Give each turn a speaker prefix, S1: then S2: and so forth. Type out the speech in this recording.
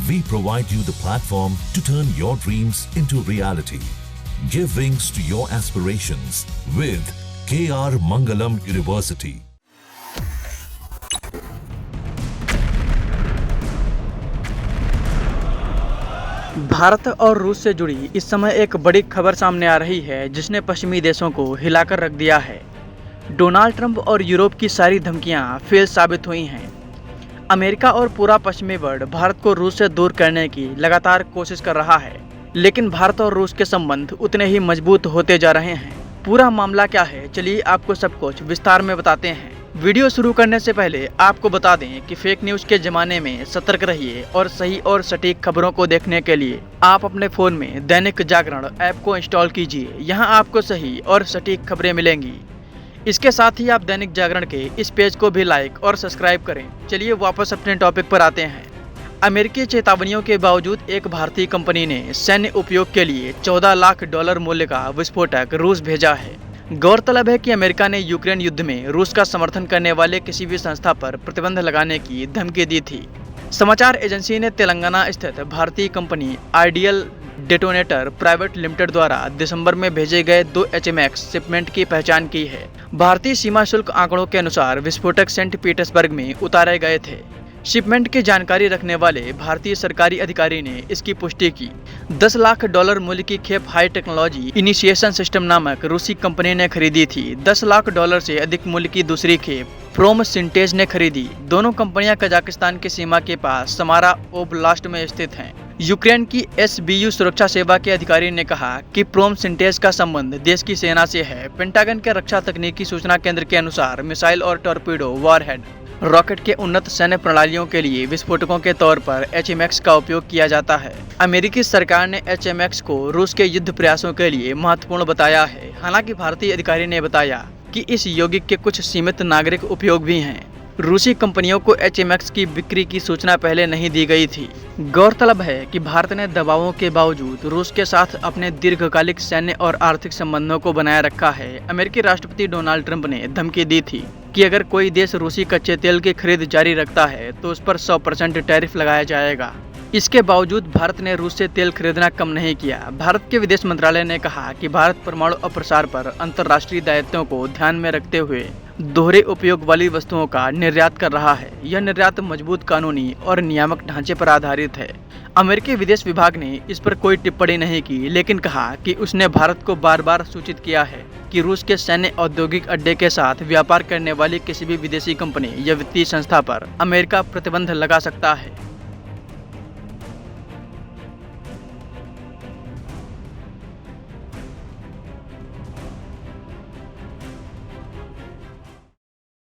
S1: We provide you the platform to turn your dreams into reality. Give wings to your aspirations with KR Mangalam University.
S2: Bharat और रूस से जुड़ी इस समय एक बड़ी खबर सामने आ रही है जिसने पश्चिमी देशों को हिलाकर रख दिया है। डोनाल्ड ट्रंप और यूरोप की सारी धमकियां फेल साबित हुई हैं। अमेरिका और पूरा पश्चिमी वर्ल्ड भारत को रूस से दूर करने की लगातार कोशिश कर रहा है, लेकिन भारत और रूस के संबंध उतने ही मजबूत होते जा रहे हैं। पूरा मामला क्या है, चलिए आपको सब कुछ विस्तार में बताते हैं। वीडियो शुरू करने से पहले आपको बता दें कि फेक न्यूज के जमाने में सतर्क रहिए और सही और सटीक खबरों को देखने के लिए आप अपने फोन में दैनिक जागरण ऐप को इंस्टॉल कीजिए। यहां आपको सही और सटीक खबरें मिलेंगी। इसके साथ ही आप दैनिक जागरण के इस पेज को भी लाइक और सब्सक्राइब करें। चलिए वापस अपने टॉपिक पर आते हैं। अमेरिकी चेतावनियों के बावजूद एक भारतीय कंपनी ने सैन्य उपयोग के लिए $14 लाख मूल्य का विस्फोटक रूस भेजा है। गौरतलब है कि अमेरिका ने यूक्रेन युद्ध में रूस का समर्थन करने वाले किसी भी संस्था पर प्रतिबंध लगाने की धमकी दी थी। समाचार एजेंसी ने तेलंगाना स्थित भारतीय company ideal detonator private limited द्वारा दिसंबर में भेजे गए 2 HMX शिपमेंट की पहचान की है। भारतीय सीमा शुल्क आंकड़ों के अनुसार विस्फोटक सेंट पीटर्सबर्ग में उतारे गए थे। शिपमेंट की जानकारी रखने वाले भारतीय सरकारी अधिकारी ने इसकी पुष्टि की। $10 लाख मूल्य की खेप हाई टेक्नोलॉजी इनिशिएशन सिस्टम नामक रूसी कंपनी ने खरीदी थी। $10 लाख से अधिक मूल्य की दूसरी खेप प्रोम सिंटेज ने खरीदी। दोनों कंपनियां कजाकिस्तान की सीमा के पास समारा ओब्लास्ट में स्थित हैं। यूक्रेन की SBU सुरक्षा सेवा के अधिकारी ने कहा कि प्रोम सिंटेज का संबंध देश की सेना से है। पेंटागन के रक्षा तकनीकी सूचना केंद्र के अनुसार मिसाइल और टॉर्पीडो, वॉरहेड, रॉकेट के उन्नत सैन्य प्रणालियों के लिए विस्फोटकों के तौर पर HMX का उपयोग किया जाता है। अमेरिकी सरकार ने HMX को रूस के युद्ध प्रयासों के लिए महत्वपूर्ण बताया है। हालांकि भारतीय अधिकारी ने बताया कि इस यौगिक के कुछ सीमित नागरिक उपयोग भी हैं। रूसी कंपनियों को HMX की बिक्री की सूचना पहले नहीं दी गई थी। गौरतलब है कि भारत ने दबावों के बावजूद रूस के साथ अपने दीर्घकालिक सैन्य और आर्थिक संबंधों को बनाए रखा है। अमेरिकी राष्ट्रपति डोनाल्ड ट्रंप ने धमकी दी थी कि अगर कोई देश रूसी कच्चे तेल की खरीद जारी रखता है तो उस पर 100% टैरिफ लगाया जाएगा। इसके बावजूद भारत ने रूस से तेल खरीदना कम नहीं किया। भारत के विदेश मंत्रालय ने कहा कि भारत परमाणु अप्रसार पर अंतर्राष्ट्रीय दायित्वों को ध्यान में रखते हुए दोहरे उपयोग वाली वस्तुओं का निर्यात कर रहा है। यह निर्यात मजबूत कानूनी और नियामक ढांचे पर आधारित है। अमेरिकी विदेश विभाग ने इस पर कोई टिप्पणी नहीं की, लेकिन कहा कि उसने भारत को बार बार सूचित किया है कि रूस के सैन्य औद्योगिक अड्डे के साथ व्यापार करने वाली किसी भी विदेशी कंपनी या वित्तीय संस्था पर अमेरिका प्रतिबंध लगा सकता है।